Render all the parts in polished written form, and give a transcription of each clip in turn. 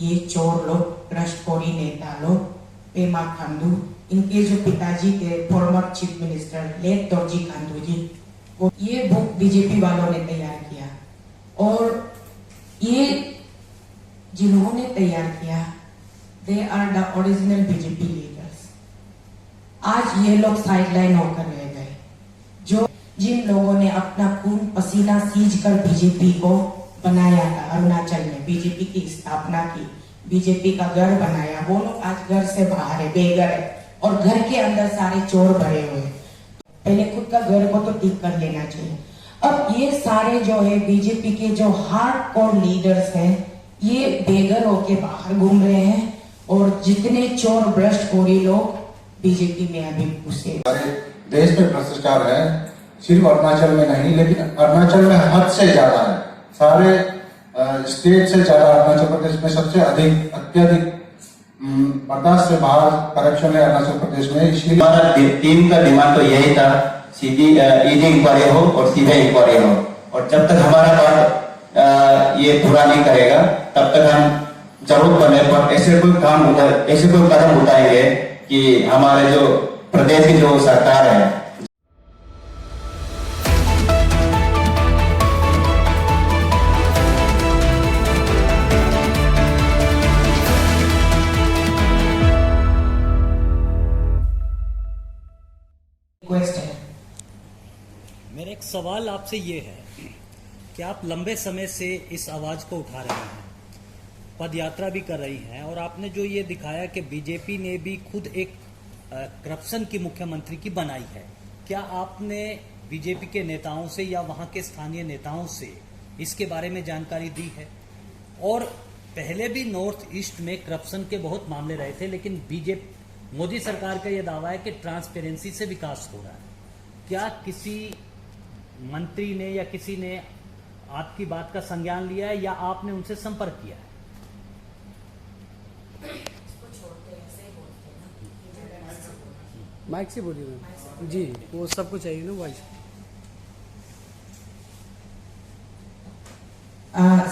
ये चोर लोग, भ्रष्टखोरी नेता लोग, पेमा खांडू, इनके जो पिताजी थे former chief minister late Dorji Khandu ji, वो ये बुक बीजेपी वालों ने तैयार किया। और ये जिन्होंने तैयार किया, they are the original BJP leaders. आज ये लोग साइडलाइन होकर रह गए, जो जिन लोगों ने अपना खून पसीना सींच कर बीजेपी को बनाया था, अरुणाचल में बीजेपी की स्थापना की, बीजेपी का घर बनाया, वो लोग आज घर से बाहर है, बेघर है, और घर के अंदर सारे चोर भरे हुए। पहले खुद का घर को तो ठीक कर लेना चाहिए। अब ये सारे जो है बीजेपी के जो हार्डकोर लीडर्स हैं, ये बेघर होके बाहर घूम रहे हैं, और जितने चोर भ्रष्टखोरी लोग बीजेपी में अभी घुसे। देश में भ्रष्टाचार है, सिर्फ अरुणाचल में नहीं, लेकिन अरुणाचल में हद से ज्यादा है। सारे स्टेट से ज्यादा अरुणाचल प्रदेश में सबसे अधिक अत्यधिक बर्दाश्त से बाहर करप्शन है अरुणाचल प्रदेश में। इसलिए हमारा टीम का डिमांड तो यही था, सीधी ईडी इंक्वायरी हो और सीधे इंक्वायरी हो, और जब तक हमारा बात ये पूरा नहीं करेगा तब तक हम जरूरत पड़ने पर ऐसे कोई कदम उठाएंगे कि हमारे जो प्रदेश की जो सरकार है। मेरा एक सवाल आपसे ये है कि आप लंबे समय से इस आवाज को उठा रहे हैं, पद यात्रा भी कर रही हैं, और आपने जो ये दिखाया कि बीजेपी ने भी खुद एक करप्शन की मुख्यमंत्री की बनाई है, क्या आपने बीजेपी के नेताओं से या वहां के स्थानीय नेताओं से इसके बारे में जानकारी दी है? और पहले भी नॉर्थ ईस्ट में करप्शन के बहुत मामले रहे थे, लेकिन बीजेपी मोदी सरकार का यह दावा है कि ट्रांसपेरेंसी से विकास हो रहा है। क्या किसी मंत्री ने या किसी ने आपकी बात का संज्ञान लिया है, या आपने उनसे संपर्क किया है? माइक से बोलिए जी, वो सबको चाहिए ना वॉइस।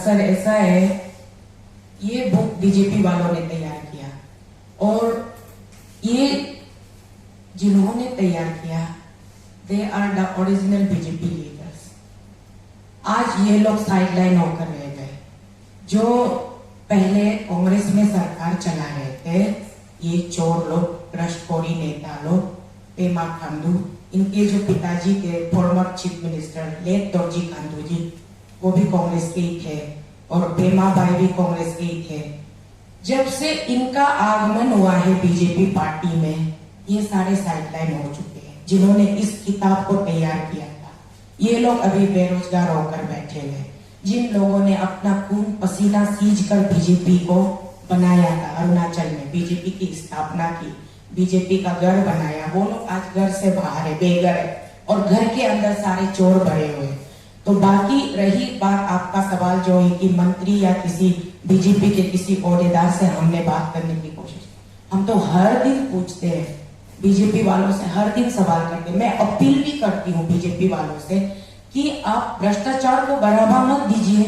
सर ऐसा है, ये बुक बीजेपी वालों ने तैयार किया, और ये जिन्होंने तैयार किया, they are the original BJP leaders. आज ये लोग साइडलाइन होकर रह गए, जो पहले कांग्रेस में सरकार चला रहे थे, ये चोर लोग, भ्रष्टखोरी नेता लोग, पेमा खांडू, इनके जो पिताजी थे former chief minister late Dorji Khandu ji, वो भी कांग्रेस के ही थे, और पेमा भाई भी कांग्रेस के ही थे। जब से इनका आगमन हुआ है बीजेपी पार्टी में, ये सारे साइडलाइन हो चुके हैं। जिन्होंने इस किताब को तैयार किया था, ये लोग अभी बेरोजगार होकर बैठे हैं। जिन लोगों ने अपना खून पसीना सींच कर बीजेपी को बनाया था, अरुणाचल में बीजेपी की स्थापना की, बीजेपी का घर बनाया, वो लोग आज घर से बाहर है, बेघर है, और घर के अंदर सारे चोर भरे हुए। तो बाकी रही बात आपका सवाल जो है कि मंत्री या किसी बीजेपी के किसी ओहदेदार से हमने बात करने की कोशिश, हम तो हर दिन पूछते हैं बीजेपी वालों से, हर दिन सवाल करते हैं। मैं अपील भी करती हूँ बीजेपी वालों से कि आप भ्रष्टाचार को बढ़ावा मत दीजिए।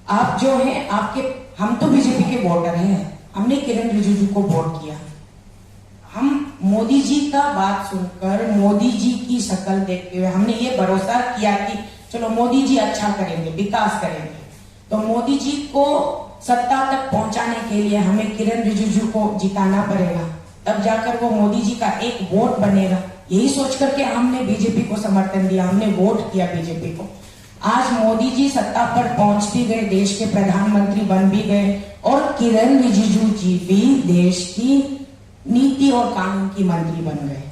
आप जो है आपके, हम तो बीजेपी के वोटर हैं, हमने किरण रिजिजू को वोट किया। हम मोदी जी का बात सुनकर, मोदी जी की शक्ल देखते हुए हमने ये भरोसा किया कि चलो मोदी जी अच्छा करेंगे, विकास करेंगे। तो मोदी जी को सत्ता तक पहुंचाने के लिए हमें किरण रिजिजू को जिताना पड़ेगा, तब जाकर वो मोदी जी का एक वोट बनेगा। यही सोच करके हमने बीजेपी को समर्थन दिया, हमने वोट किया बीजेपी को। आज मोदी जी सत्ता पर पहुंच भी गए, देश के प्रधानमंत्री बन भी गए, और किरण रिजिजू जी भी देश की नीति और कानून की मंत्री बन गए।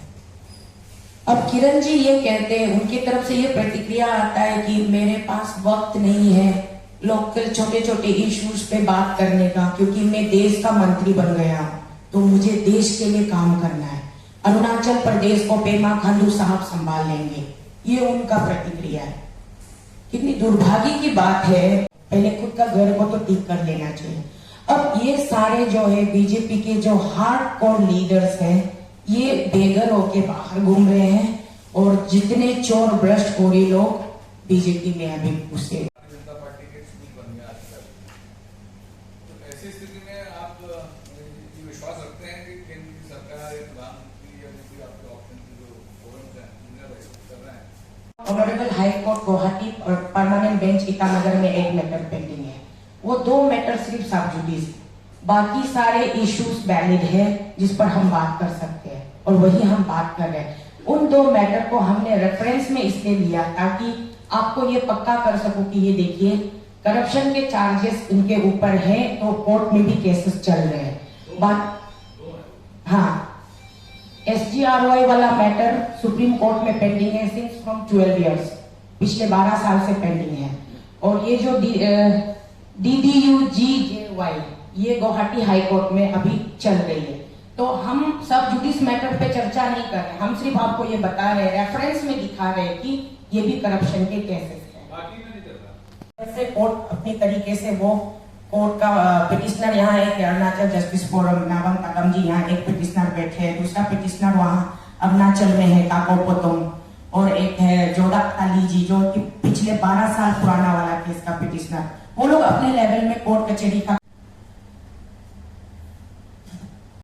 अब किरण जी ये कहते हैं, उनकी तरफ से ये प्रतिक्रिया आता है कि मेरे पास वक्त नहीं है लोकल छोटे छोटे इश्यूज पे बात करने का, क्योंकि मैं देश का मंत्री बन गया, तो मुझे देश के लिए काम करना है। अरुणाचल प्रदेश को पेमा खांडू साहब संभाल लेंगे, ये उनका प्रतिक्रिया है। कितनी दुर्भाग्य की बात है, पहले खुद का घर को तो ठीक कर लेना चाहिए। अब ये सारे जो है बीजेपी के जो हार्डकोर लीडर्स हैं, ये बेघर होके बाहर घूम रहे हैं, और जितने चोर भ्रष्टखोरी लोग बीजेपी में अभी घुसे। जनता पार्टी के बन गया आज तक, तो ऐसी स्थिति में आप ये विश्वास रखते हैं कि केंद्र की सरकार या प्रधानमंत्री या कोई आपके ऑप्शन जो फोरम्स हैं उन्हें कर रहे हैं? ऑनरेबल हाई कोर्ट गुवाहाटी और परमानेंट बेंच ईटानगर में एक मैटर पेंडिंग है। वो 2 मैटर सिर्फ सब जुडिस, बाकी सारे इश्यूज वैलिड है जिस पर हम बात कर सकते हैं और वही हम बात कर रहे हैं। उन 2 मैटर को हमने रेफरेंस में इसलिए लिया ताकि आपको ये पक्का कर सकूं कि ये देखिए करप्शन के चार्जेस इनके ऊपर हैं, तो कोर्ट में भी केसेस चल रहे हैं। बात हाँ, SGROI वाला मैटर सुप्रीम कोर्ट में पेंडिंग है सिंस फ्रॉम 12 इयर्स, पिछले 12 साल से पेंडिंग है। और ये जो DDUGJY ये गुवाहाटी हाई कोर्ट में अभी चल रही है। तो हम सब जुडिस मैटर पे चर्चा नहीं कर रहे, हम सिर्फ आपको ये बता रहे हैं, रेफरेंस में दिखा रहे हैं कि ये भी करप्शन के केसेस हैं। बाकी में नहीं चल रहा। ऐसे कोर्ट अपनी तरीके से वो कोर्ट का पिटिशनर यहाँ एक अरुणाचल जस्टिस फोरम नावंग ताकम जी यहाँ एक पिटिशनर बैठे हैं, दूसरा पिटिशनर वहाँ अरुणाचल में है काको पोतोंग, और एक है जोडा ताली जी जो कि पिछले 12 साल पुराना वाला केस का पिटिशनर। वो लोग अपने लेवल में कोर्ट कचहरी का